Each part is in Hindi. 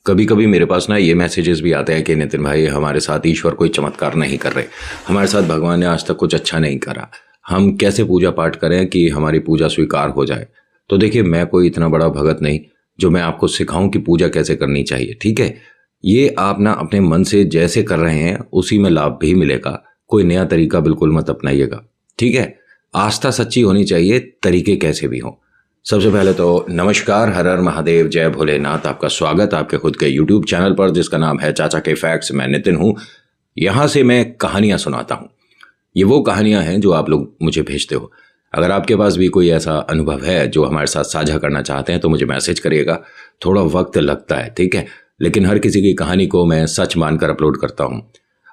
कभी कभी मेरे पास ना ये मैसेजेस भी आते हैं कि नितिन भाई हमारे साथ ईश्वर कोई चमत्कार नहीं कर रहे, हमारे साथ भगवान ने आज तक कुछ अच्छा नहीं करा, हम कैसे पूजा पाठ करें कि हमारी पूजा स्वीकार हो जाए। तो देखिए, मैं कोई इतना बड़ा भगत नहीं जो मैं आपको सिखाऊं कि पूजा कैसे करनी चाहिए, ठीक है। ये आप ना अपने मन से जैसे कर रहे हैं उसी में लाभ भी मिलेगा, कोई नया तरीका बिल्कुल मत अपनाइएगा, ठीक है। आस्था सच्ची होनी चाहिए, तरीके कैसे भी हों। सबसे पहले तो नमस्कार, हर हर महादेव, जय भोलेनाथ। आपका स्वागत आपके खुद के YouTube चैनल पर जिसका नाम है चाचा के फैक्ट्स। मैं नितिन हूँ। यहाँ से मैं कहानियाँ सुनाता हूँ। ये वो कहानियाँ हैं जो आप लोग मुझे भेजते हो। अगर आपके पास भी कोई ऐसा अनुभव है जो हमारे साथ साझा करना चाहते हैं तो मुझे मैसेज करिएगा। थोड़ा वक्त लगता है, ठीक है, लेकिन हर किसी की कहानी को मैं सच मानकर अपलोड करता हूँ।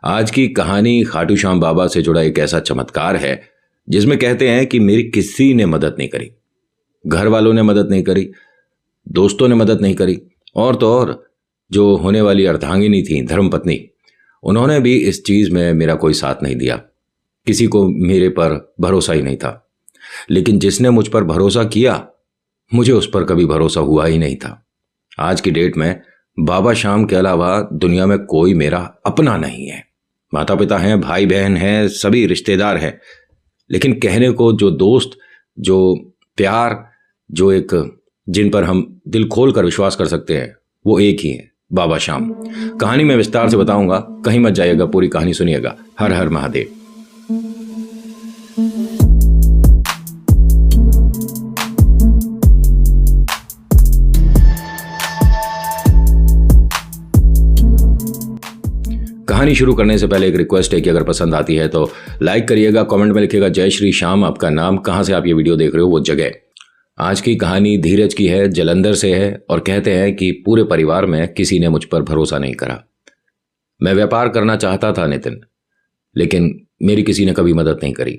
आज की कहानी खाटू श्याम बाबा से जुड़ा एक ऐसा चमत्कार है जिसमें कहते हैं कि मेरी किसी ने मदद नहीं करी, घर वालों ने मदद नहीं करी, दोस्तों ने मदद नहीं करी, और तो और जो होने वाली अर्धांगिनी थी, धर्मपत्नी, उन्होंने भी इस चीज़ में मेरा कोई साथ नहीं दिया। किसी को मेरे पर भरोसा ही नहीं था। लेकिन जिसने मुझ पर भरोसा किया, मुझे उस पर कभी भरोसा हुआ ही नहीं था। आज की डेट में बाबा श्याम के अलावा दुनिया में कोई मेरा अपना नहीं है। माता पिता हैं, भाई बहन हैं, सभी रिश्तेदार हैं, लेकिन कहने को जो दोस्त, जो प्यार, जो एक जिन पर हम दिल खोल कर विश्वास कर सकते हैं, वो एक ही है, बाबा श्याम। कहानी में विस्तार से बताऊंगा, कहीं मत जाइएगा, पूरी कहानी सुनिएगा। हर हर महादेव। कहानी शुरू करने से पहले एक रिक्वेस्ट है कि अगर पसंद आती है तो लाइक करिएगा, कमेंट में लिखिएगा जय श्री श्याम, आपका नाम, कहां से आप ये वीडियो देख रहे हो, वो जगह। आज की कहानी धीरज की है, जलंधर से है, और कहते हैं कि पूरे परिवार में किसी ने मुझ पर भरोसा नहीं करा। मैं व्यापार करना चाहता था नितिन, लेकिन मेरी किसी ने कभी मदद नहीं करी।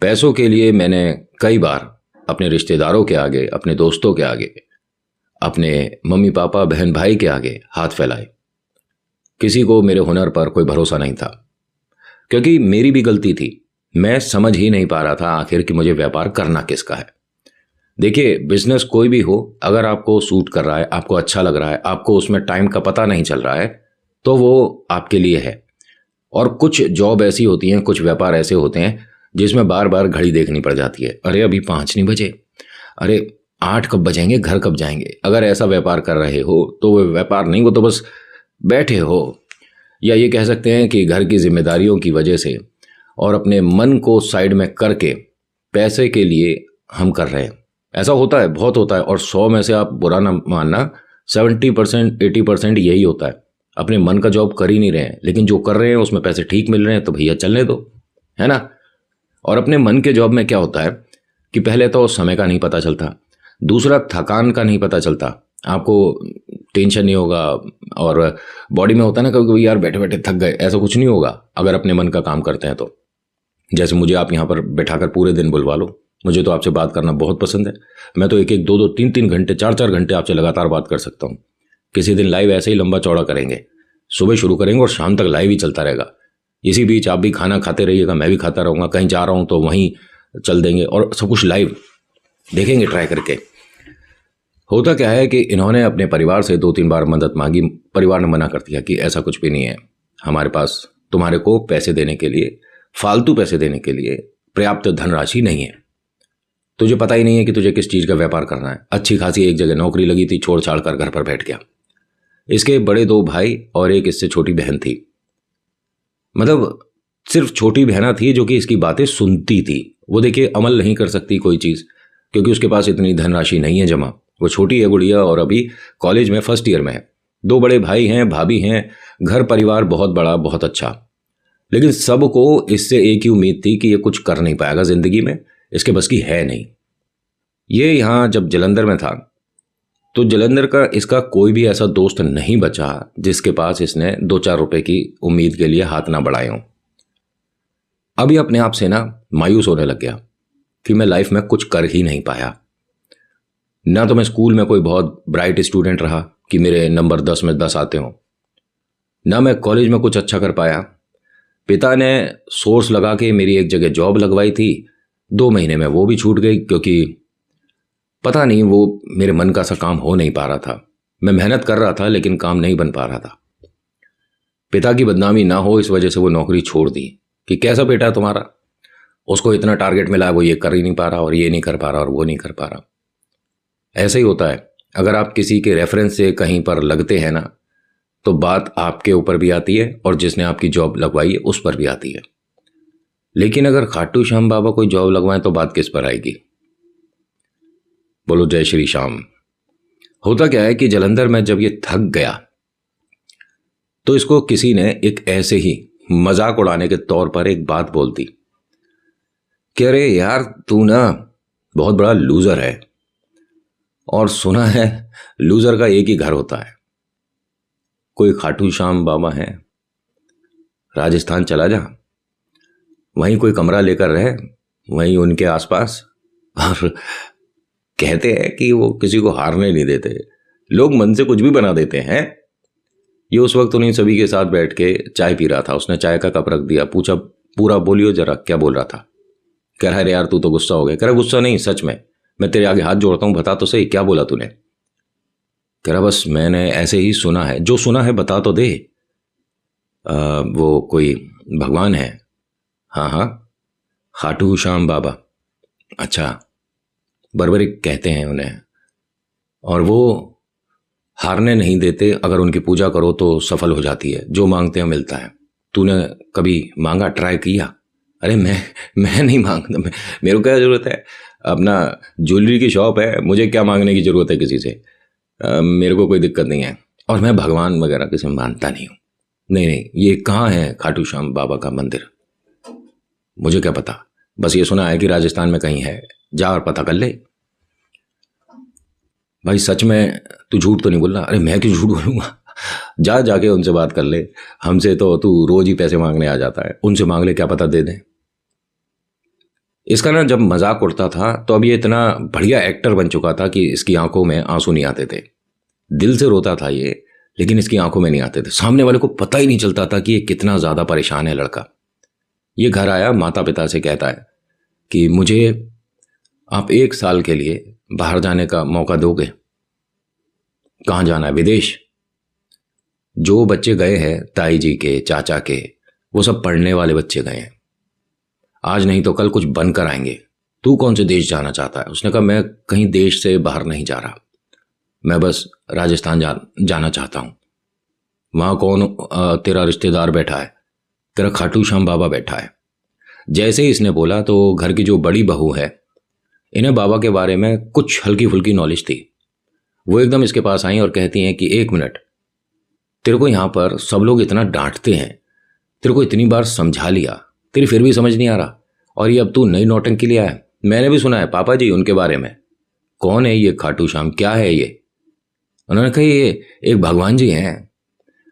पैसों के लिए मैंने कई बार अपने रिश्तेदारों के आगे, अपने दोस्तों के आगे, अपने मम्मी पापा बहन भाई के आगे हाथ फैलाए। किसी को मेरे हुनर पर कोई भरोसा नहीं था, क्योंकि मेरी भी गलती थी। मैं समझ ही नहीं पा रहा था आखिर कि मुझे व्यापार करना किसका है। देखिए, बिजनेस कोई भी हो, अगर आपको सूट कर रहा है, आपको अच्छा लग रहा है, आपको उसमें टाइम का पता नहीं चल रहा है, तो वो आपके लिए है। और कुछ जॉब ऐसी होती हैं, कुछ व्यापार ऐसे होते हैं जिसमें बार बार घड़ी देखनी पड़ जाती है। अरे अभी 5 नहीं बजे, अरे 8 कब बजेंगे, घर कब जाएंगे। अगर ऐसा व्यापार कर रहे हो तो वो व्यापार नहीं, वो तो बस बैठे हो, या ये कह सकते हैं कि घर की जिम्मेदारियों की वजह से और अपने मन को साइड में करके पैसे के लिए हम कर रहे हैं। ऐसा होता है, बहुत होता है, और 100 में से आप बुरा ना मानना, 70% 80% यही होता है। अपने मन का जॉब कर ही नहीं रहे हैं, लेकिन जो कर रहे हैं उसमें पैसे ठीक मिल रहे हैं तो भैया चलने दो, है ना। और अपने मन के जॉब में क्या होता है कि पहले तो समय का नहीं पता चलता, दूसरा थकान का नहीं पता चलता, आपको टेंशन नहीं होगा, और बॉडी में होता है ना कभी कभी यार बैठे बैठे थक गए, ऐसा कुछ नहीं होगा अगर अपने मन का काम करते हैं तो। जैसे मुझे आप यहाँ पर बैठाकर पूरे दिन बुलवा लो, मुझे तो आपसे बात करना बहुत पसंद है। मैं तो 1-1, 2-2, 3-3 घंटे, 4-4 घंटे आपसे लगातार बात कर सकता हूँ। किसी दिन लाइव ऐसे ही लंबा चौड़ा करेंगे, सुबह शुरू करेंगे और शाम तक लाइव ही चलता रहेगा। इसी बीच आप भी खाना खाते रहिएगा, मैं भी खाता रहूँगा, कहीं जा रहा हूँ तो वहीं चल देंगे, और सब कुछ लाइव देखेंगे ट्राई करके। होता क्या है कि इन्होंने अपने परिवार से 2-3 बार मदद मांगी, परिवार ने मना कर दिया कि ऐसा कुछ भी नहीं है हमारे पास, तुम्हारे को पैसे देने के लिए, फालतू पैसे देने के लिए पर्याप्त धनराशि नहीं है, तुझे पता ही नहीं है कि तुझे किस चीज़ का व्यापार करना है। अच्छी खासी एक जगह नौकरी लगी थी, छोड़ छाड़ कर घर पर बैठ गया। इसके बड़े 2 भाई और एक इससे छोटी बहन थी, मतलब सिर्फ छोटी बहना थी जो कि इसकी बातें सुनती थी। वो देखिए अमल नहीं कर सकती कोई चीज़, क्योंकि उसके पास इतनी धनराशि नहीं है जमा। वो छोटी है गुड़िया, और अभी कॉलेज में फर्स्ट ईयर में है। 2 बड़े भाई हैं, भाभी हैं, घर परिवार बहुत बड़ा, बहुत अच्छा। लेकिन सबको इससे एक ही उम्मीद थी कि ये कुछ कर नहीं पाएगा ज़िंदगी में, इसके बस की है नहीं। ये यहाँ जब जलंधर में था तो जलंधर का इसका कोई भी ऐसा दोस्त नहीं बचा जिसके पास इसने 2-4 रुपए की उम्मीद के लिए हाथ ना बढ़ाए हों। अभी अपने आप से ना मायूस होने लग गया कि मैं लाइफ में कुछ कर ही नहीं पाया। ना तो मैं स्कूल में कोई बहुत ब्राइट स्टूडेंट रहा कि मेरे नंबर 10 में 10 आते हों, ना मैं कॉलेज में कुछ अच्छा कर पाया। पिता ने सोर्स लगा के मेरी एक जगह जॉब लगवाई थी, 2 महीने में वो भी छूट गई, क्योंकि पता नहीं वो मेरे मन का सा काम हो नहीं पा रहा था। मैं मेहनत कर रहा था लेकिन काम नहीं बन पा रहा था। पिता की बदनामी ना हो इस वजह से वो नौकरी छोड़ दी कि कैसा बेटा है तुम्हारा, उसको इतना टारगेट मिला है, वो ये कर ही नहीं पा रहा और ये नहीं कर पा रहा और वो नहीं कर पा रहा। ऐसा ही होता है, अगर आप किसी के रेफरेंस से कहीं पर लगते हैं ना तो बात आपके ऊपर भी आती है और जिसने आपकी जॉब लगवाई है उस पर भी आती है। लेकिन अगर खाटू श्याम बाबा कोई जॉब लगवाएं तो बात किस पर आएगी? बोलो जय श्री श्याम। होता क्या है कि जलंधर में जब ये थक गया तो इसको किसी ने एक ऐसे ही मजाक उड़ाने के तौर पर एक बात बोल दी कि अरे यार तू ना बहुत बड़ा लूजर है, और सुना है लूजर का एक ही घर होता है। कोई खाटू श्याम बाबा है, राजस्थान चला जा, वहीं कोई कमरा लेकर रहे, वहीं उनके आसपास, और कहते हैं कि वो किसी को हारने नहीं देते, लोग मन से कुछ भी बना देते हैं। ये उस वक्त उन्हीं सभी के साथ बैठ के चाय पी रहा था। उसने चाय का कप रख दिया, पूछा पूरा बोलियो जरा क्या बोल रहा था। कह रहा है यार तू तो गुस्सा हो गया। कह रहा गुस्सा नहीं, सच में मैं तेरे आगे हाथ जोड़ता हूं, बता तो सही क्या बोला तूने। कह रहा बस मैंने ऐसे ही सुना है, जो सुना है बता तो दे। वो कोई भगवान है। हाँ हाँ, खाटू श्याम बाबा। अच्छा, बर्बरिक कहते हैं उन्हें, और वो हारने नहीं देते, अगर उनकी पूजा करो तो सफल हो जाती है, जो मांगते हैं मिलता है। तूने कभी मांगा, ट्राई किया? अरे मैं नहीं मांगता, मेरे को क्या ज़रूरत है, अपना ज्वेलरी की शॉप है, मुझे क्या मांगने की ज़रूरत है किसी से। मेरे को कोई दिक्कत नहीं है, और मैं भगवान वगैरह किसी में मानता नहीं हूँ। नहीं नहीं, ये कहाँ है खाटू श्याम बाबा का मंदिर? मुझे क्या पता, बस ये सुना है कि राजस्थान में कहीं है, जा और पता कर ले। भाई सच में तू झूठ तो नहीं बोल रहा? अरे मैं क्यों झूठ बोलूँगा, जा जाके उनसे बात कर ले, हमसे तो तू रोज ही पैसे मांगने आ जाता है, उनसे मांग ले, क्या पता दे दें। इसका ना जब मजाक उड़ता था तो अब ये इतना बढ़िया एक्टर बन चुका था कि इसकी आंखों में आंसू नहीं आते थे। दिल से रोता था ये, लेकिन इसकी आंखों में नहीं आते थे। सामने वाले को पता ही नहीं चलता था कि ये कितना ज़्यादा परेशान है लड़का। ये घर आया, माता पिता से कहता है कि मुझे आप 1 साल के लिए बाहर जाने का मौका दोगे। कहाँ जाना है? विदेश। जो बच्चे गए हैं ताई जी के, चाचा के, वो सब पढ़ने वाले बच्चे गए हैं, आज नहीं तो कल कुछ बनकर आएंगे। तू कौन से देश जाना चाहता है? उसने कहा मैं कहीं देश से बाहर नहीं जा रहा, मैं बस राजस्थान जाना चाहता हूँ। वहाँ कौन तेरा रिश्तेदार बैठा है? तेरा खाटू श्याम बाबा बैठा है। जैसे ही इसने बोला तो घर की जो बड़ी बहू है, इन्हें बाबा के बारे में कुछ हल्की फुल्की नॉलेज थी। वो एकदम इसके पास आई और कहती हैं कि 1 मिनट, तेरे को यहाँ पर सब लोग इतना डांटते हैं, तेरे को इतनी बार समझा लिया, तेरी फिर भी समझ नहीं आ रहा, और ये अब तू नई नौटंकी लिया है। मैंने भी सुना है पापा जी उनके बारे में। कौन है ये खाटू श्याम, क्या है ये? उन्होंने कहा ये एक भगवान जी हैं,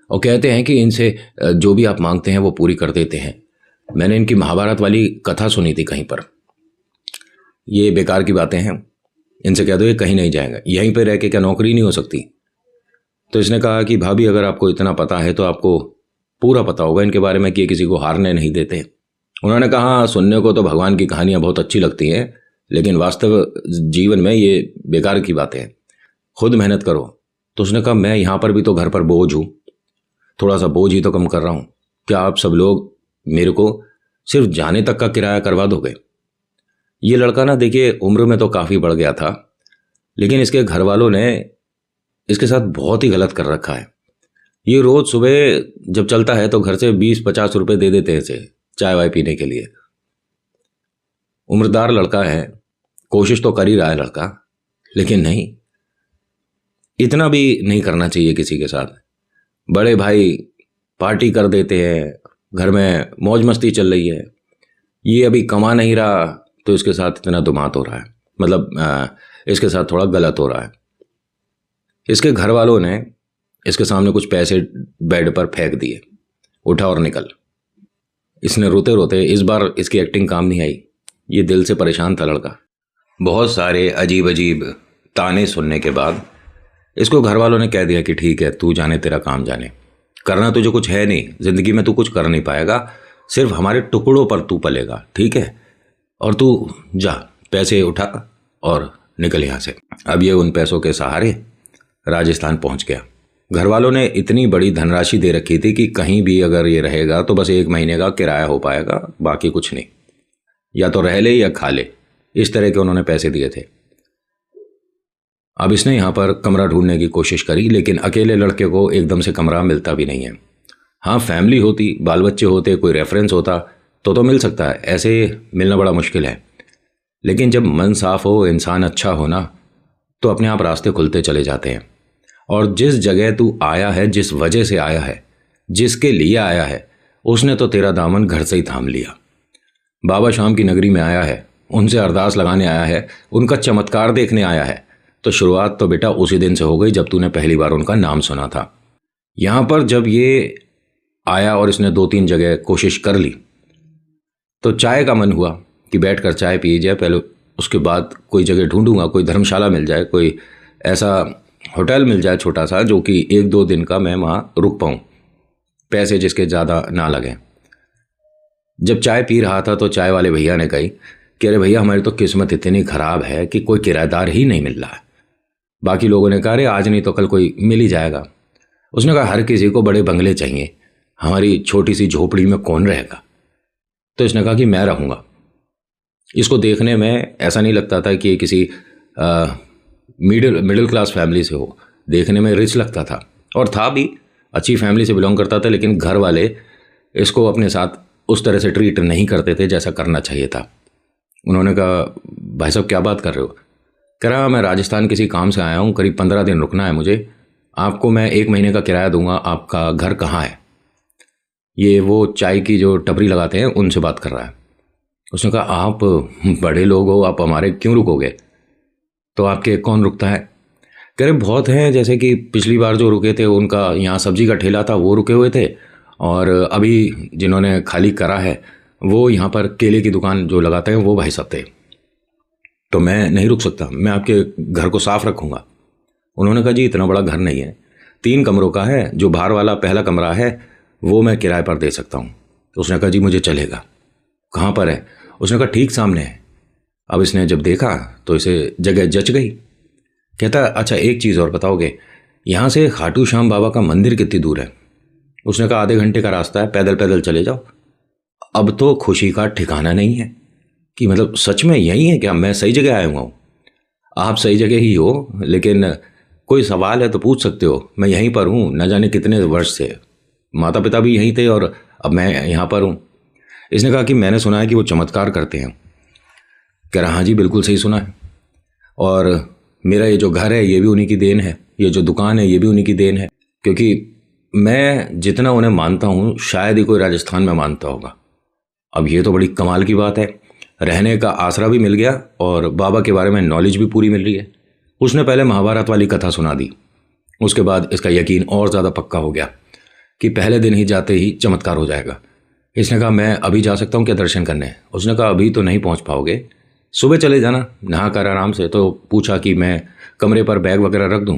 और कहते हैं कि इनसे जो भी आप मांगते हैं वो पूरी कर देते हैं। मैंने इनकी महाभारत वाली कथा सुनी थी कहीं पर। ये बेकार की बातें हैं, इनसे कह दो ये कहीं नहीं जाएगा, यहीं पे रह के क्या नौकरी नहीं हो सकती? तो इसने कहा कि भाभी अगर आपको इतना पता है तो आपको पूरा पता होगा इनके बारे में कि ये किसी को हारने नहीं देते। उन्होंने कहा सुनने को तो भगवान की कहानियाँ बहुत अच्छी लगती हैं, लेकिन वास्तव जीवन में ये बेकार की बातें हैं, खुद मेहनत करो। तो उसने कहा मैं यहाँ पर भी तो घर पर बोझ हूँ, थोड़ा सा बोझ ही तो कम कर रहा हूँ, क्या आप सब लोग मेरे को सिर्फ जाने तक का किराया करवा दोगे? ये लड़का ना देखिए उम्र में तो काफ़ी बढ़ गया था, लेकिन इसके घर वालों ने इसके साथ बहुत ही गलत कर रखा है। ये रोज़ सुबह जब चलता है तो घर से 20-50 रुपये दे देते हैं इसे चाय वाय पीने के लिए। उम्रदार लड़का है, कोशिश तो कर ही रहा है लड़का, लेकिन नहीं, इतना भी नहीं करना चाहिए किसी के साथ। बड़े भाई पार्टी कर देते हैं, घर में मौज मस्ती चल रही है, ये अभी कमा नहीं रहा तो इसके साथ इतना दुमात हो रहा है, मतलब इसके साथ थोड़ा गलत हो रहा है। इसके घर वालों ने इसके सामने कुछ पैसे बेड पर फेंक दिए, उठा और निकल। इसने रोते रोते, इस बार इसकी एक्टिंग काम नहीं आई, ये दिल से परेशान था लड़का। बहुत सारे अजीब अजीब ताने सुनने के बाद इसको घर वालों ने कह दिया कि ठीक है तू जाने, तेरा काम जाने, करना तुझे कुछ है नहीं, ज़िंदगी में तू कुछ कर नहीं पाएगा, सिर्फ हमारे टुकड़ों पर तू पलेगा, ठीक है, और तू जा पैसे उठा और निकल यहाँ से। अब ये उन पैसों के सहारे राजस्थान पहुंच गया। घर वालों ने इतनी बड़ी धनराशि दे रखी थी कि कहीं भी अगर ये रहेगा तो बस 1 महीने का किराया हो पाएगा, बाकी कुछ नहीं, या तो रह ले या खा ले, इस तरह के उन्होंने पैसे दिए थे। अब इसने यहाँ पर कमरा ढूंढने की कोशिश करी, लेकिन अकेले लड़के को एकदम से कमरा मिलता भी नहीं है। हाँ, फैमिली होती, बाल बच्चे होते, कोई रेफरेंस होता तो मिल सकता है, ऐसे मिलना बड़ा मुश्किल है। लेकिन जब मन साफ हो, इंसान अच्छा हो ना, तो अपने आप रास्ते खुलते चले जाते हैं। और जिस जगह तू आया है, जिस वजह से आया है, जिसके लिए आया है, उसने तो तेरा दामन घर से ही थाम लिया। बाबा शाम की नगरी में आया है, उनसे अरदास लगाने आया है, उनका चमत्कार देखने आया है, तो शुरुआत तो बेटा उसी दिन से हो गई जब तूने पहली बार उनका नाम सुना था। यहाँ पर जब ये आया और इसने 2-3 जगह कोशिश कर ली, तो चाय का मन हुआ कि बैठकर चाय पी जाए पहले, उसके बाद कोई जगह ढूंढूंगा, कोई धर्मशाला मिल जाए, कोई ऐसा होटल मिल जाए छोटा सा, जो कि 1-2 दिन का मैं वहाँ रुक पाऊँ, पैसे जिसके ज़्यादा ना लगे। जब चाय पी रहा था तो चाय वाले भैया ने कही कि अरे भैया, हमारी तो किस्मत इतनी ख़राब है कि कोई किराएदार ही नहीं मिल रहा है। बाकी लोगों ने कहा अरे आज नहीं तो कल कोई मिल ही जाएगा। उसने कहा हर किसी को बड़े बंगले चाहिए, हमारी छोटी सी झोपड़ी में कौन रहेगा। तो इसने कहा कि मैं रहूँगा। इसको देखने में ऐसा नहीं लगता था कि किसी मिडिल क्लास फैमिली से हो, देखने में रिच लगता था, और था भी, अच्छी फैमिली से बिलोंग करता था। लेकिन घर वाले इसको अपने साथ उस तरह से ट्रीट नहीं करते थे जैसा करना चाहिए था। उन्होंने कहा भाई साहब क्या बात कर रहे हो। कह रहा मैं राजस्थान किसी काम से आया हूँ, करीब 15 दिन रुकना है मुझे, आपको मैं 1 महीने का किराया दूंगा, आपका घर कहाँ है। ये वो चाय की जो टपरी लगाते हैं उनसे बात कर रहा है। उसने कहा आप बड़े लोग हो, आप हमारे क्यों रुकोगे, तो आपके कौन रुकता है। कह रहे बहुत हैं, जैसे कि पिछली बार जो रुके थे उनका यहाँ सब्जी का ठेला था, वो रुके हुए थे, और अभी जिन्होंने खाली करा है वो यहाँ पर केले की दुकान जो लगाते हैं वो भाई साहब थे। तो मैं नहीं रुक सकता, मैं आपके घर को साफ रखूँगा। उन्होंने कहा जी इतना बड़ा घर नहीं है, 3 कमरों का है, जो बाहर वाला पहला कमरा है वो मैं किराए पर दे सकता हूँ। तो उसने कहा जी मुझे चलेगा। कहाँ पर है। उसने कहा ठीक सामने है। अब इसने जब देखा तो इसे जगह जच गई। कहता अच्छा एक चीज़ और बताओगे, यहाँ से खाटू श्याम बाबा का मंदिर कितनी दूर है। उसने कहा आधे घंटे का रास्ता है, पैदल पैदल चले जाओ। अब तो खुशी का ठिकाना नहीं है कि मतलब सच में यही है क्या, मैं सही जगह आया हुआ हूँ। आप सही जगह ही हो, लेकिन कोई सवाल है तो पूछ सकते हो, मैं यहीं पर हूँ न जाने कितने वर्ष से, माता पिता भी यहीं थे और अब मैं यहाँ पर हूँ। इसने कहा कि मैंने सुना है कि वो चमत्कार करते हैं। कह रहा हाँ जी बिल्कुल सही सुना है, और मेरा ये जो घर है ये भी उन्हीं की देन है, ये जो दुकान है ये भी उन्हीं की देन है, क्योंकि मैं जितना उन्हें मानता हूँ शायद ही कोई राजस्थान में मानता होगा। अब ये तो बड़ी कमाल की बात है, रहने का आसरा भी मिल गया और बाबा के बारे में नॉलेज भी पूरी मिल रही है। उसने पहले महाभारत वाली कथा सुना दी, उसके बाद इसका यकीन और ज़्यादा पक्का हो गया कि पहले दिन ही जाते ही चमत्कार हो जाएगा। इसने कहा मैं अभी जा सकता हूँ क्या दर्शन करने। उसने कहा अभी तो नहीं पहुँच पाओगे, सुबह चले जाना नहा कर आराम से। तो पूछा कि मैं कमरे पर बैग वगैरह रख दूँ।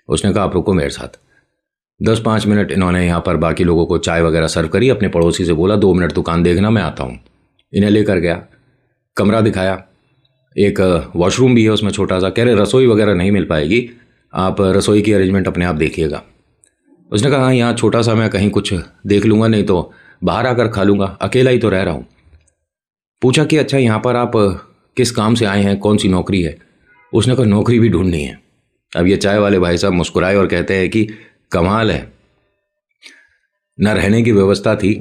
उसने कहा आप रुको मेरे साथ। 10-5 मिनट इन्होंने यहाँ पर बाकी लोगों को चाय वगैरह सर्व करी। अपने पड़ोसी से बोला 2 मिनट दुकान देखना, मैं आता हूँ। इन्हें लेकर गया, कमरा दिखाया, एक वॉशरूम भी है उसमें छोटा सा। कह रहे रसोई वगैरह नहीं मिल पाएगी, आप रसोई की अरेंजमेंट अपने आप देखिएगा। उसने कहा हाँ यहाँ छोटा सा मैं कहीं कुछ देख लूँगा, नहीं तो बाहर आकर खा लूँगा, अकेला ही तो रह रहा हूँ। पूछा कि अच्छा यहाँ पर आप किस काम से आए हैं, कौन सी नौकरी है। उसने कहा नौकरी भी ढूंढनी है। अब ये चाय वाले भाई साहब मुस्कुराए और कहते हैं कि कमाल है, ना रहने की व्यवस्था थी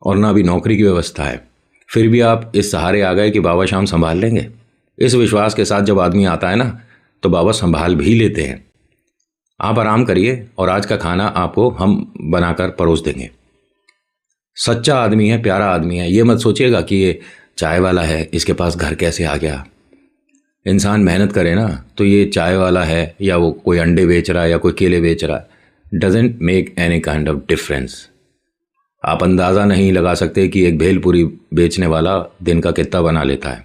और ना भी नौकरी की व्यवस्था है, फिर भी आप इस सहारे आ गए कि बाबा शाम संभाल लेंगे। इस विश्वास के साथ जब आदमी आता है ना तो बाबा संभाल भी लेते हैं। आप आराम करिए और आज का खाना आपको हम बनाकर परोस देंगे। सच्चा आदमी है, प्यारा आदमी है। ये मत सोचिएगा कि ये चाय वाला है, इसके पास घर कैसे आ गया। इंसान मेहनत करे ना तो ये चाय वाला है या वो कोई अंडे बेच रहा है या कोई केले बेच रहा है, doesn't make any kind of difference. आप अंदाज़ा नहीं लगा सकते कि एक भेलपूरी बेचने वाला दिन का कितना बना लेता है।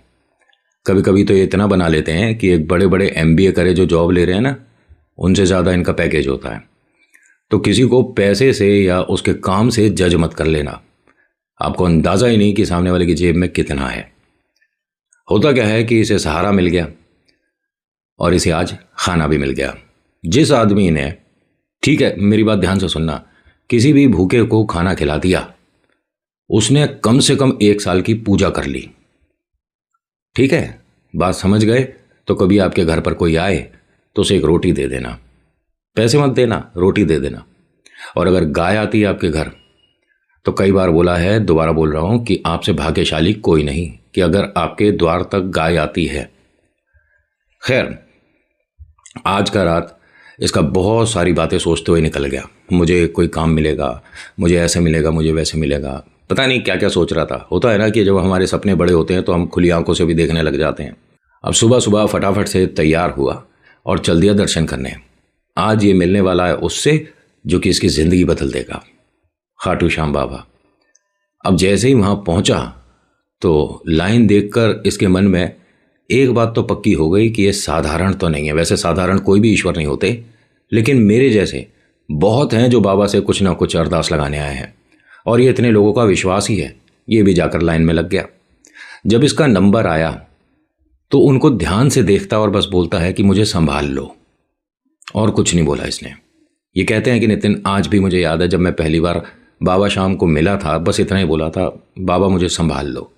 कभी कभी तो ये इतना बना लेते हैं कि एक बड़े बड़े MBA करे जो जॉब ले रहे हैं ना, उनसे ज़्यादा इनका पैकेज होता है। तो किसी को पैसे से या उसके काम से जज मत कर लेना, आपको अंदाज़ा ही नहीं कि सामने वाले की जेब में कितना है। होता क्या है कि इसे सहारा मिल गया और इसे आज खाना भी मिल गया। जिस आदमी ने, ठीक है मेरी बात ध्यान से सुनना, किसी भी भूखे को खाना खिला दिया, उसने कम से कम 1 साल की पूजा कर ली। ठीक है, बात समझ गए? तो कभी आपके घर पर कोई आए तो उसे एक रोटी दे देना, पैसे मत देना, रोटी दे देना। और अगर गाय आती है आपके घर, तो कई बार बोला है, दोबारा बोल रहा हूं कि आपसे भाग्यशाली कोई नहीं कि अगर आपके द्वार तक गाय आती है। खैर, आज का रात इसका बहुत सारी बातें सोचते हुए निकल गया। मुझे कोई काम मिलेगा, मुझे ऐसे मिलेगा, मुझे वैसे मिलेगा, पता नहीं क्या क्या सोच रहा था। होता है ना कि जब हमारे सपने बड़े होते हैं तो हम खुली आंखों से भी देखने लग जाते हैं। अब सुबह सुबह फटाफट से तैयार हुआ और चल दिया दर्शन करने। आज ये मिलने वाला है उससे जो कि इसकी ज़िंदगी बदल देगा, खाटू श्याम बाबा। अब जैसे ही वहाँ पहुँचा तो लाइन देखकर इसके मन में एक बात तो पक्की हो गई कि ये साधारण तो नहीं है। वैसे साधारण कोई भी ईश्वर नहीं होते, लेकिन मेरे जैसे बहुत हैं जो बाबा से कुछ ना कुछ अरदास लगाने आए हैं, और ये इतने लोगों का विश्वास ही है। ये भी जाकर लाइन में लग गया। जब इसका नंबर आया तो उनको ध्यान से देखता और बस बोलता है कि मुझे संभाल लो, और कुछ नहीं बोला इसने। ये कहते हैं कि नितिन, आज भी मुझे याद है जब मैं पहली बार बाबा शाम को मिला था, बस इतना ही बोला था, बाबा मुझे संभाल लो।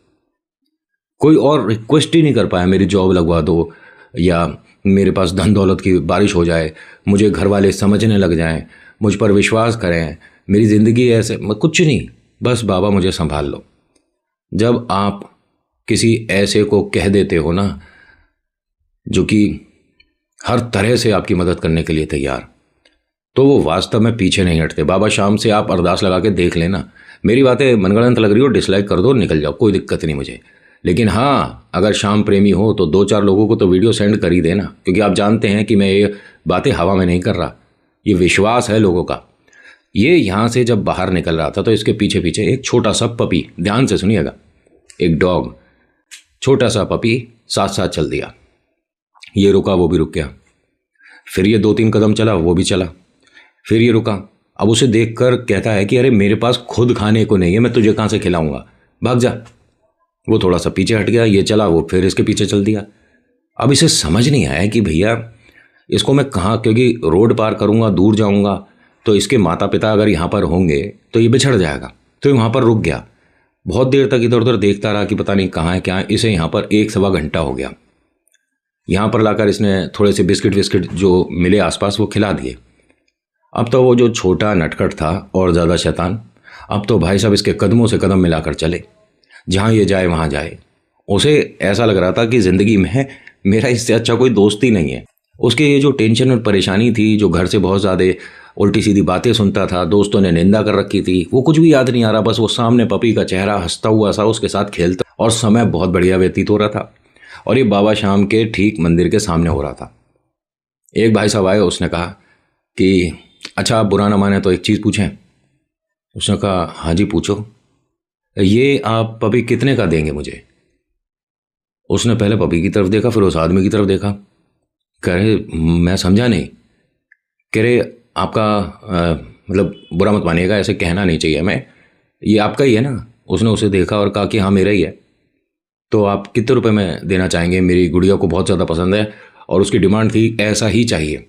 कोई और रिक्वेस्ट ही नहीं कर पाया, मेरी जॉब लगवा दो, या मेरे पास धन दौलत की बारिश हो जाए, मुझे घर वाले समझने लग जाएं, मुझ पर विश्वास करें, मेरी ज़िंदगी ऐसे, कुछ नहीं, बस बाबा मुझे संभाल लो। जब आप किसी ऐसे को कह देते हो ना, जो कि हर तरह से आपकी मदद करने के लिए तैयार, तो वो वास्तव में पीछे नहीं हटते। बाबा शाम से आप अरदास लगा के देख लेना। मेरी बातें मनगढ़ंत लग रही हो, डिसलाइक कर दो, निकल जाओ, कोई दिक्कत नहीं मुझे। लेकिन हाँ, अगर शाम प्रेमी हो तो 2-4 लोगों को तो वीडियो सेंड कर ही देना, क्योंकि आप जानते हैं कि मैं ये बातें हवा में नहीं कर रहा, ये विश्वास है लोगों का। ये यहाँ से जब बाहर निकल रहा था तो इसके पीछे पीछे एक छोटा सा पपी, ध्यान से सुनिएगा, एक डॉग, छोटा सा पपी साथ साथ चल दिया। ये रुका, वो भी रुक गया, फिर ये 2-3 कदम चला, वो भी चला, फिर ये रुका। अब उसे देखकर कहता है कि अरे मेरे पास खुद खाने को नहीं है, मैं तुझे कहाँ से खिलाऊंगा, भाग जा। वो थोड़ा सा पीछे हट गया, ये चला, वो फिर इसके पीछे चल दिया। अब इसे समझ नहीं आया कि भैया इसको मैं कहाँ, क्योंकि रोड पार करूँगा, दूर जाऊँगा तो इसके माता पिता अगर यहाँ पर होंगे तो ये बिछड़ जाएगा। तो ये वहाँ पर रुक गया, बहुत देर तक इधर उधर देखता रहा कि पता नहीं कहाँ है क्या है। इसे यहाँ पर 1-1.25 घंटा हो गया। यहाँ पर लाकर इसने थोड़े से बिस्किट विस्किट जो मिले आसपास वो खिला दिए। अब तो वो जो छोटा नटखट था और ज़्यादा शैतान, अब तो भाई साहब इसके कदमों से कदम मिलाकर चले, जहाँ ये जाए वहाँ जाए। उसे ऐसा लग रहा था कि ज़िंदगी में मेरा इससे अच्छा कोई दोस्त ही नहीं है। उसके ये जो टेंशन और परेशानी थी, जो घर से बहुत ज़्यादा उल्टी सीधी बातें सुनता था, दोस्तों ने निंदा कर रखी थी, वो कुछ भी याद नहीं आ रहा। बस वो सामने पपी का चेहरा हंसता हुआ सा उसके साथ खेलता, और समय बहुत बढ़िया व्यतीत हो रहा था। और ये बाबा शाम के ठीक मंदिर के सामने हो रहा था। एक भाई साहब आए, उसने कहा कि अच्छा आप बुरा ना माने तो एक चीज़ पूछें। उसने कहा हाँ जी पूछो। ये आप पपी कितने का देंगे मुझे? उसने पहले पपी की तरफ देखा, फिर उस आदमी की तरफ देखा। कह रहे मैं समझा नहीं। कह रहे आपका मतलब बुरा मत मानिएगा, ऐसे कहना नहीं चाहिए, मैं ये आपका ही है ना? उसने उसे देखा और कहा कि हाँ मेरा ही है। तो आप कितने रुपए में देना चाहेंगे? मेरी गुड़िया को बहुत ज़्यादा पसंद है और उसकी डिमांड थी ऐसा ही चाहिए।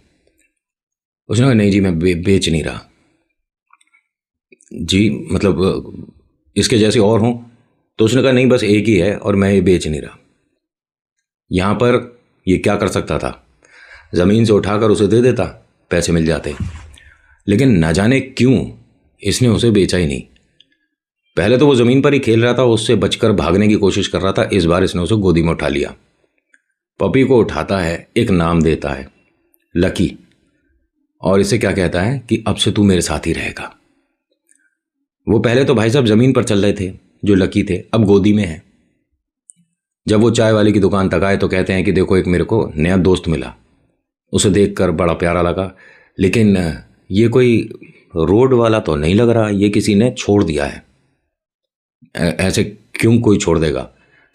उसने कहा नहीं जी मैं बेच नहीं रहा जी, मतलब इसके जैसे और हों। तो उसने कहा नहीं बस एक ही है और मैं ये बेच नहीं रहा। यहाँ पर ये क्या कर सकता था? ज़मीन से उठाकर उसे दे देता, पैसे मिल जाते। लेकिन न जाने क्यों इसने उसे बेचा ही नहीं। पहले तो वो ज़मीन पर ही खेल रहा था, उससे बचकर भागने की कोशिश कर रहा था। इस बार इसने उसे गोदी में उठा लिया। पपी को उठाता है, एक नाम देता है लकी, और इसे क्या कहता है कि अब से तू मेरे साथ ही रहेगा। वो पहले तो भाई साहब ज़मीन पर चल रहे थे जो लकी थे, अब गोदी में है। जब वो चाय वाले की दुकान तक आए तो कहते हैं कि देखो एक मेरे को नया दोस्त मिला, उसे देखकर बड़ा प्यारा लगा, लेकिन ये कोई रोड वाला तो नहीं लग रहा, ये किसी ने छोड़ दिया है। ऐसे क्यों कोई छोड़ देगा?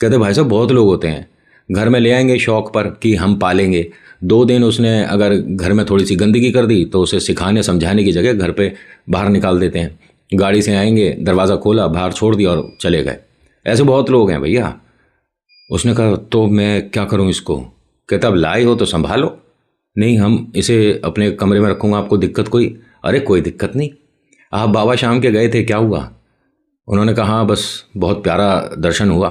कहते भाई साहब बहुत लोग होते हैं, घर में ले आएंगे शौक पर कि हम पालेंगे। 2 दिन उसने अगर घर में थोड़ी सी गंदगी कर दी तो उसे सिखाने समझाने की जगह घर पे बाहर निकाल देते हैं। गाड़ी से आएंगे, दरवाज़ा खोला, बाहर छोड़ दिया और चले गए। ऐसे बहुत लोग हैं भैया। उसने कहा तो मैं क्या करूं इसको? कहता अब लाए हो तो संभालो, नहीं, हम इसे अपने कमरे में रखूँगा, आपको दिक्कत कोई? अरे कोई दिक्कत नहीं, आप बाबा शाम के गए थे, क्या हुआ? उन्होंने कहा हाँ बस बहुत प्यारा दर्शन हुआ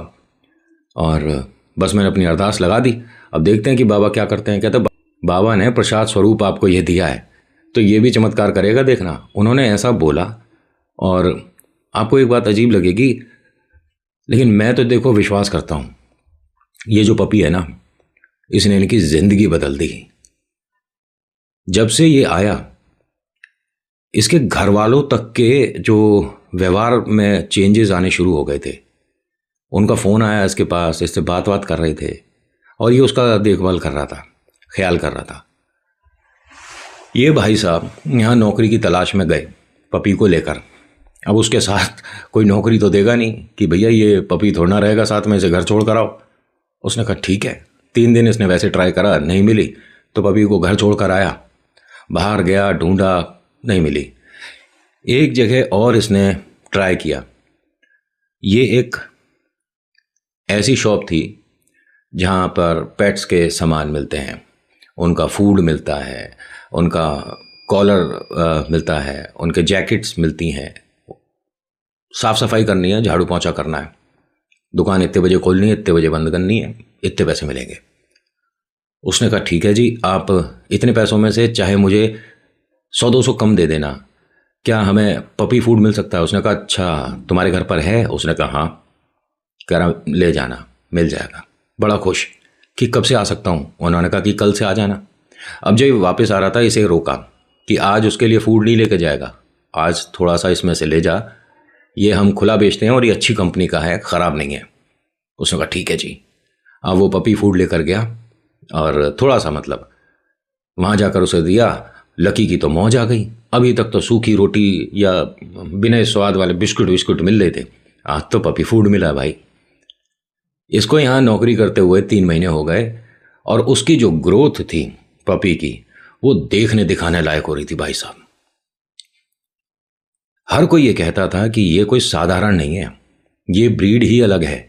और बस मैंने अपनी अरदास लगा दी, अब देखते हैं कि बाबा क्या करते हैं। कहते बाबा ने प्रसाद स्वरूप आपको ये दिया है तो ये भी चमत्कार करेगा, देखना। उन्होंने ऐसा बोला। और आपको एक बात अजीब लगेगी, लेकिन मैं तो देखो विश्वास करता हूँ, ये जो पपी है ना, इसने इनकी ज़िंदगी बदल दी। जब से ये आया, इसके घर वालों तक के जो व्यवहार में चेंजेस आने शुरू हो गए थे। उनका फ़ोन आया इसके पास, इससे बात कर रहे थे और ये उसका देखभाल कर रहा था, ख्याल कर रहा था। ये भाई साहब यहाँ नौकरी की तलाश में गए पपी को लेकर। अब उसके साथ कोई नौकरी तो देगा नहीं कि भैया ये पपी थोड़ा ना रहेगा साथ में, इसे घर छोड़ कर आओ। उसने कहा ठीक है। 3 दिन इसने वैसे ट्राई करा, नहीं मिली तो पपी को घर छोड़ कर आया। बाहर गया, ढूंढा, नहीं मिली। एक जगह और इसने ट्राई किया। ये एक ऐसी शॉप थी जहाँ पर पेट्स के सामान मिलते हैं, उनका फूड मिलता है, उनका कॉलर मिलता है, उनके जैकेट्स मिलती हैं। साफ़ सफाई करनी है, झाड़ू पोंछा करना है, दुकान इतने बजे खोलनी है, इतने बजे बंद करनी है, इतने पैसे मिलेंगे। उसने कहा ठीक है जी, आप इतने पैसों में से चाहे मुझे 100-200 कम दे देना, क्या हमें पपी फूड मिल सकता है? उसने कहा अच्छा तुम्हारे घर पर है? उसने कहा हाँ। कह रहा ले जाना, मिल जाएगा। बड़ा खुश कि कब से आ सकता हूँ? उन्होंने कहा कि कल से आ जाना। अब जब वापस आ रहा था, इसे रोका कि आज उसके लिए फ़ूड नहीं लेके जाएगा, आज थोड़ा सा इसमें से ले जा, ये हम खुला बेचते हैं और ये अच्छी कंपनी का है, ख़राब नहीं है। उसने कहा ठीक है जी। अब वो पपी फूड लेकर गया और थोड़ा सा मतलब वहाँ जाकर उसे दिया। लकी की तो मौज आ गई। अभी तक तो सूखी रोटी या बिना स्वाद वाले बिस्कुट मिल रहे थे, आज तो पपी फूड मिला भाई। इसको यहाँ नौकरी करते हुए 3 महीने हो गए और उसकी जो ग्रोथ थी पपी की, वो देखने दिखाने लायक हो रही थी भाई साहब। हर कोई ये कहता था कि ये कोई साधारण नहीं है, ये ब्रीड ही अलग है।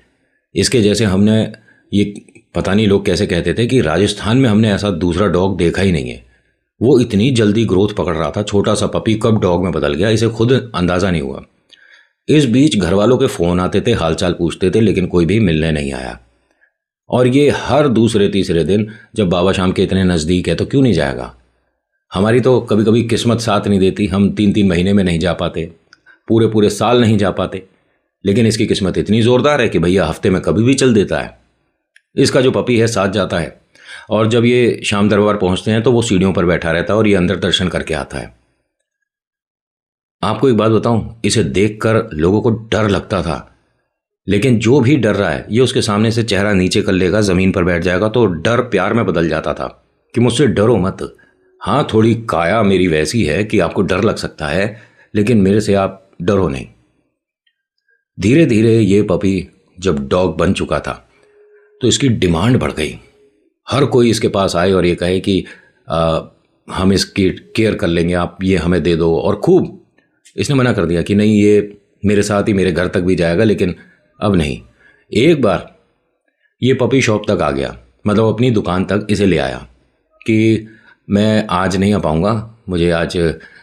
इसके जैसे हमने, ये पता नहीं लोग कैसे कहते थे कि राजस्थान में हमने ऐसा दूसरा डॉग देखा ही नहीं है। वो इतनी जल्दी ग्रोथ पकड़ रहा था, छोटा सा पपी कब डॉग में बदल गया इसे खुद अंदाज़ा नहीं हुआ। इस बीच घर वालों के फ़ोन आते थे, हालचाल पूछते थे, लेकिन कोई भी मिलने नहीं आया। और ये हर दूसरे तीसरे दिन जब बाबा शाम के इतने नज़दीक है तो क्यों नहीं जाएगा। हमारी तो कभी कभी किस्मत साथ नहीं देती, हम 3-3 महीने में नहीं जा पाते, पूरे पूरे साल नहीं जा पाते, लेकिन इसकी किस्मत इतनी ज़ोरदार है कि भैया हफ्ते में कभी भी चल देता है। इसका जो पपी है साथ जाता है और जब ये शाम दरबार पहुंचते हैं तो वो सीढ़ियों पर बैठा रहता है और ये अंदर दर्शन करके आता है। आपको एक बात बताऊं, इसे देखकर लोगों को डर लगता था, लेकिन जो भी डर रहा है ये उसके सामने से चेहरा नीचे कर लेगा, ज़मीन पर बैठ जाएगा तो डर प्यार में बदल जाता था कि मुझसे डरो मत। हाँ, थोड़ी काया मेरी वैसी है कि आपको डर लग सकता है, लेकिन मेरे से आप डरो नहीं। धीरे धीरे ये पपी जब डॉग बन चुका था तो इसकी डिमांड बढ़ गई। हर कोई इसके पास आए और ये कहे कि हम इसकी केयर कर लेंगे, आप ये हमें दे दो। और खूब इसने मना कर दिया कि नहीं, ये मेरे साथ ही मेरे घर तक भी जाएगा, लेकिन अब नहीं। एक बार ये पपी शॉप तक आ गया, मतलब अपनी दुकान तक इसे ले आया कि मैं आज नहीं आ पाऊँगा, मुझे आज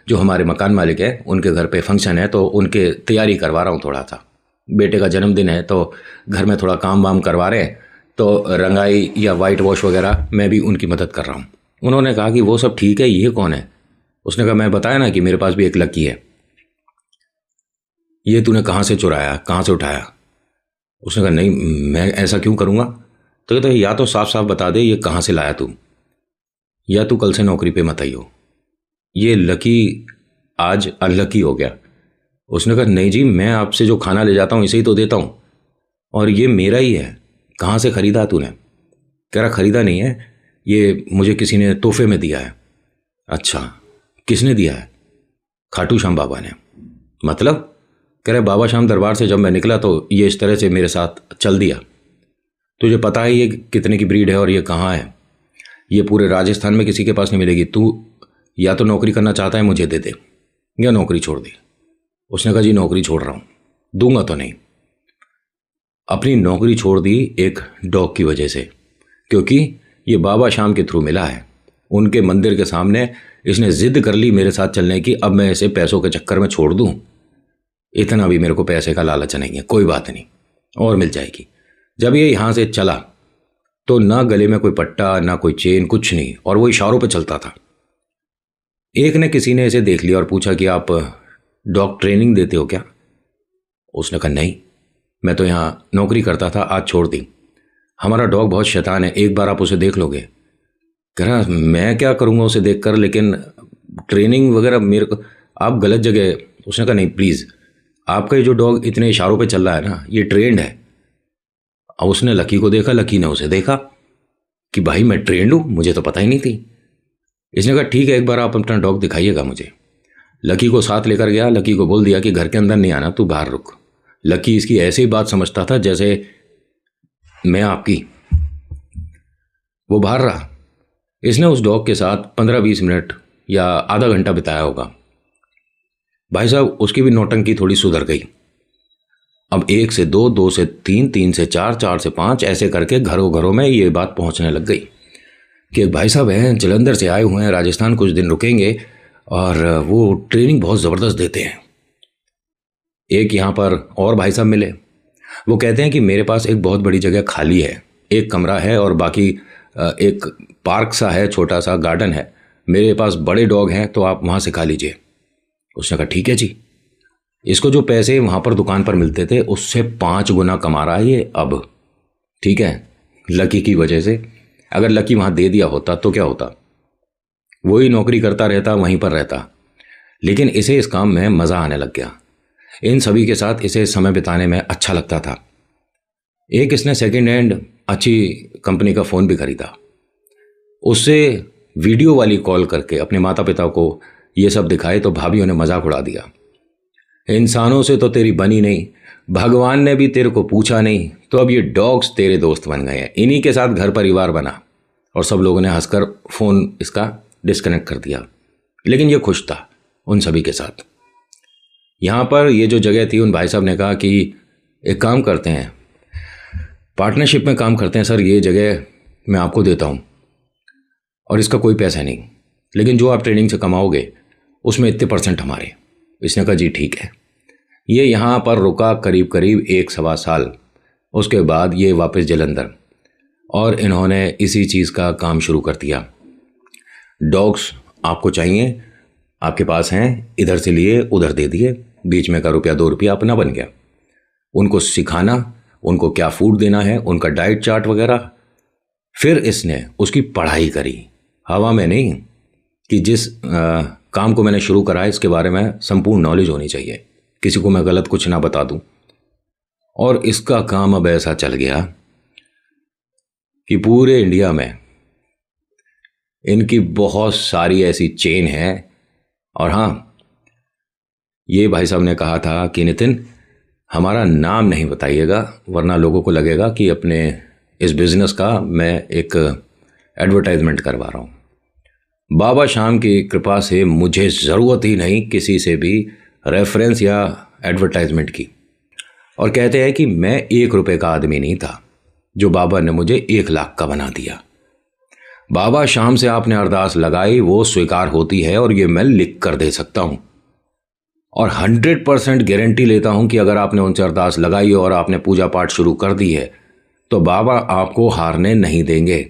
जो हमारे मकान मालिक है उनके घर पे फंक्शन है तो उनके तैयारी करवा रहा हूँ, थोड़ा सा बेटे का जन्मदिन है तो घर में थोड़ा काम वाम करवा रहे हैं, तो रंगाई या वाइट वॉश वगैरह मैं भी उनकी मदद कर रहा हूँ। उन्होंने कहा कि वो सब ठीक है, ये कौन है? उसने कहा मैं बताया ना कि मेरे पास भी एक लकी है। ये तूने कहाँ से चुराया, कहाँ से उठाया? उसने कहा नहीं, मैं ऐसा क्यों करूँगा। तो कहते या तो साफ साफ बता दे ये कहाँ से लाया तू, या तू कल से नौकरी पे मत आइयो। ये लकी आज अनलकी हो गया। उसने कहा नहीं जी, मैं आपसे जो खाना ले जाता हूँ इसे ही तो देता हूँ और ये मेरा ही है, कहाँ से ख़रीदा तूने? कह रहा ख़रीदा नहीं है, ये मुझे किसी ने तोहफे में दिया है। अच्छा, किसने दिया है? खाटू श्याम बाबा ने। मतलब? कह रहे बाबा शाम दरबार से जब मैं निकला तो ये इस तरह से मेरे साथ चल दिया। तुझे पता है ये कितने की ब्रीड है और ये कहाँ है? ये पूरे राजस्थान में किसी के पास नहीं मिलेगी। तू या तो नौकरी करना चाहता है मुझे दे दे, या नौकरी छोड़ दे। उसने कहा जी नौकरी छोड़ रहा हूँ, दूंगा तो नहीं। अपनी नौकरी छोड़ दी एक डॉग की वजह से, क्योंकि ये बाबा शाम के थ्रू मिला है उनके मंदिर के सामने इसने जिद कर ली मेरे साथ चलने की। अब मैं इसे पैसों के चक्कर में छोड़ दूं? इतना भी मेरे को पैसे का लालच नहीं है। कोई बात नहीं, और मिल जाएगी। जब ये यहाँ से चला तो ना गले में कोई पट्टा, ना कोई चेन, कुछ नहीं, और वो इशारों पे चलता था। एक ने किसी ने इसे देख लिया और पूछा कि आप डॉग ट्रेनिंग देते हो क्या? उसने कहा नहीं, मैं तो यहाँ नौकरी करता था, आज छोड़ दी। हमारा डॉग बहुत शैतान है, एक बार आप उसे देख लोगे? कह रहा मैं क्या करूँगा उसे देखकर, लेकिन ट्रेनिंग वगैरह मेरे को, आप गलत जगह। उसने कहा नहीं प्लीज़, आपका ये जो डॉग इतने इशारों पे चल रहा है ना, ये ट्रेंड है। अब उसने लकी को देखा, लकी ने उसे देखा कि भाई मैं ट्रेंड हूँ, मुझे तो पता ही नहीं थी। इसने कहा ठीक है, एक बार आप अपना डॉग दिखाइएगा मुझे। लकी को साथ लेकर गया। लकी को बोल दिया कि घर के अंदर नहीं आना, तू बाहर रुक। लकी इसकी ऐसे ही बात समझता था जैसे मैं आपकी। वो बाहर रहा। इसने उस डॉग के साथ 15-20 मिनट या आधा घंटा बिताया होगा। भाई साहब उसकी भी नौटंकी थोड़ी सुधर गई। अब 1 से 2, 2 से 3, 3 से 4, 4 से 5, ऐसे करके घरों घरों में ये बात पहुंचने लग गई कि एक भाई साहब हैं, जलंधर से आए हुए हैं, राजस्थान कुछ दिन रुकेंगे और वो ट्रेनिंग बहुत ज़बरदस्त देते हैं। एक यहाँ पर और भाई साहब मिले। वो कहते हैं कि मेरे पास एक बहुत बड़ी जगह खाली है, एक कमरा है और बाकी एक पार्क सा है, छोटा सा गार्डन है। मेरे पास बड़े डॉग हैं, तो आप वहाँ सिखा लीजिए। उसने कहा ठीक है जी। इसको जो पैसे वहाँ पर दुकान पर मिलते थे उससे 5 गुना कमा रहा है ये अब। ठीक है, लकी की वजह से। अगर लकी वहाँ दे दिया होता तो क्या होता? वही नौकरी करता रहता, वहीं पर रहता। लेकिन इसे इस काम में मज़ा आने लग गया। इन सभी के साथ इसे समय बिताने में अच्छा लगता था। एक इसने सेकंड हैंड अच्छी कंपनी का फ़ोन भी खरीदा। उससे वीडियो वाली कॉल करके अपने माता पिता को ये सब दिखाए तो भाभीयों ने मजाक उड़ा दिया। इंसानों से तो तेरी बनी नहीं, भगवान ने भी तेरे को पूछा नहीं, तो अब ये डॉग्स तेरे दोस्त बन गए हैं। इन्हीं के साथ घर परिवार बना। और सब लोगों ने हंसकर फ़ोन इसका डिस्कनेक्ट कर दिया। लेकिन ये खुश था उन सभी के साथ। यहाँ पर ये जो जगह थी, उन भाई साहब ने कहा कि एक काम करते हैं, पार्टनरशिप में काम करते हैं सर, ये जगह मैं आपको देता हूँ और इसका कोई पैसा नहीं, लेकिन जो आप ट्रेनिंग से कमाओगे उसमें इतने % हमारे। इसने कहा जी ठीक है। ये यहाँ पर रुका करीब करीब 1-1.25 साल। उसके बाद ये वापस जलंधर, और इन्होंने इसी चीज़ का काम शुरू कर दिया। डॉग्स आपको चाहिए, आपके पास हैं, इधर से लिए उधर दे दिए, बीच में का ₹1-2 अपना बन गया। उनको सिखाना, उनको क्या फूड देना है, उनका डाइट चार्ट वगैरह। फिर इसने उसकी पढ़ाई करी, हवा में नहीं, कि जिस काम को मैंने शुरू करा है इसके बारे में संपूर्ण नॉलेज होनी चाहिए, किसी को मैं गलत कुछ ना बता दूं। और इसका काम अब ऐसा चल गया कि पूरे इंडिया में इनकी बहुत सारी ऐसी चेन है। और हाँ, ये भाई साहब ने कहा था कि नितिन हमारा नाम नहीं बताइएगा, वरना लोगों को लगेगा कि अपने इस बिज़नेस का मैं एक एडवर्टाइजमेंट करवा रहा हूँ। बाबा शाम की कृपा से मुझे ज़रूरत ही नहीं किसी से भी रेफरेंस या एडवर्टाइजमेंट की। और कहते हैं कि मैं ₹1 का आदमी नहीं था जो बाबा ने मुझे 1 लाख का बना दिया। बाबा शाम से आपने अरदास लगाई, वो स्वीकार होती है, और ये मैं लिख कर दे सकता हूँ। और 100% गारंटी लेता हूँ कि अगर आपने उनसे अरदास लगाई और आपने पूजा पाठ शुरू कर दी है तो बाबा आपको हारने नहीं देंगे।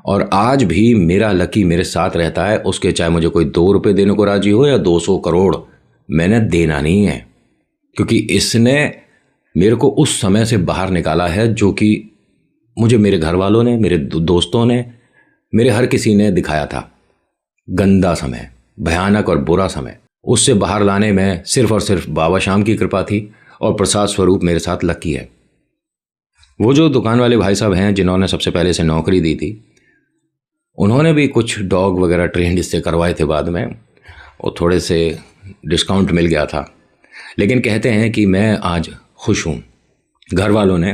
और आज भी मेरा लकी मेरे साथ रहता है, उसके चाहे मुझे कोई ₹2 देने को राजी हो या 200 करोड़, मैंने देना नहीं है, क्योंकि इसने मेरे को उस समय से बाहर निकाला है जो कि मुझे मेरे घर वालों ने, मेरे दोस्तों ने, मेरे हर किसी ने दिखाया था। गंदा समय, भयानक और बुरा समय, उससे बाहर लाने में सिर्फ और सिर्फ बाबा शाम की कृपा थी और प्रसाद स्वरूप मेरे साथ लकी है। वो जो दुकान वाले भाई साहब हैं जिन्होंने सबसे पहले से नौकरी दी थी, उन्होंने भी कुछ डॉग वगैरह ट्रेंड इससे करवाए थे बाद में, और थोड़े से डिस्काउंट मिल गया था। लेकिन कहते हैं कि मैं आज खुश हूँ। घर वालों ने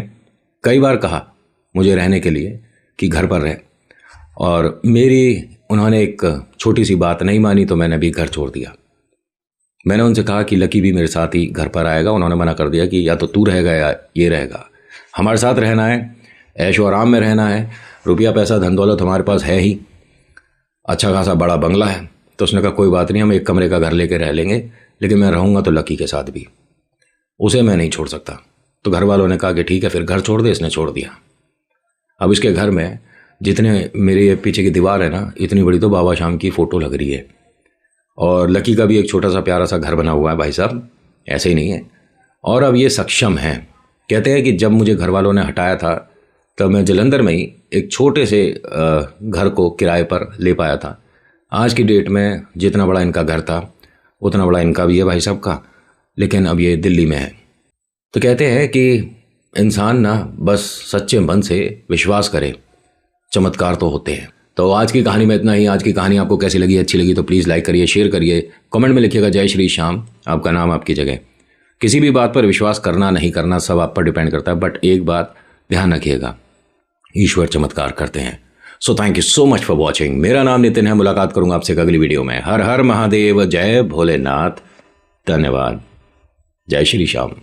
कई बार कहा मुझे रहने के लिए कि घर पर रहे, और मेरी उन्होंने एक छोटी सी बात नहीं मानी तो मैंने भी घर छोड़ दिया। मैंने उनसे कहा कि लकी भी मेरे साथ ही घर पर आएगा। उन्होंने मना कर दिया कि या तो तू रहेगा या ये रहेगा, हमारे साथ रहना है, ऐशो आराम में रहना है, रुपया पैसा धन दौलत हमारे पास है ही। अच्छा खासा बड़ा बंगला है। तो उसने कहा कोई बात नहीं, हम एक कमरे का घर लेके रह लेंगे, लेकिन मैं रहूँगा तो लकी के साथ भी, उसे मैं नहीं छोड़ सकता। तो घर वालों ने कहा कि ठीक है, फिर घर छोड़ दे। इसने छोड़ दिया। अब इसके घर में जितने मेरे ये पीछे की दीवार है ना, इतनी बड़ी तो बाबा शाम की फ़ोटो लग रही है। और लकी का भी एक छोटा सा प्यारा सा घर बना हुआ है भाई साहब, ऐसे ही नहीं है। और अब ये सक्षम हैं। कहते हैं कि जब मुझे घर वालों ने हटाया था तब मैं जलंधर में ही एक छोटे से घर को किराए पर ले पाया था। आज की डेट में जितना बड़ा इनका घर था उतना बड़ा इनका भी है भाई साहब का, लेकिन अब ये दिल्ली में है। तो कहते हैं कि इंसान ना बस सच्चे मन से विश्वास करे, चमत्कार तो होते हैं। तो आज की कहानी में इतना ही। आज की कहानी आपको कैसी लगी, अच्छी लगी तो प्लीज़ लाइक करिए, शेयर करिए, कमेंट में लिखिएगा जय श्री श्याम, आपका नाम आपकी जगह। किसी भी बात पर विश्वास करना नहीं करना सब आप पर डिपेंड करता है, बट एक बात ध्यान रखिएगा, ईश्वर चमत्कार करते हैं। So thank you so much for watching. मेरा नाम नितिन है। मुलाकात करूंगा आपसे एक अगली वीडियो में। हर हर महादेव, जय भोलेनाथ, धन्यवाद, जय श्री श्याम।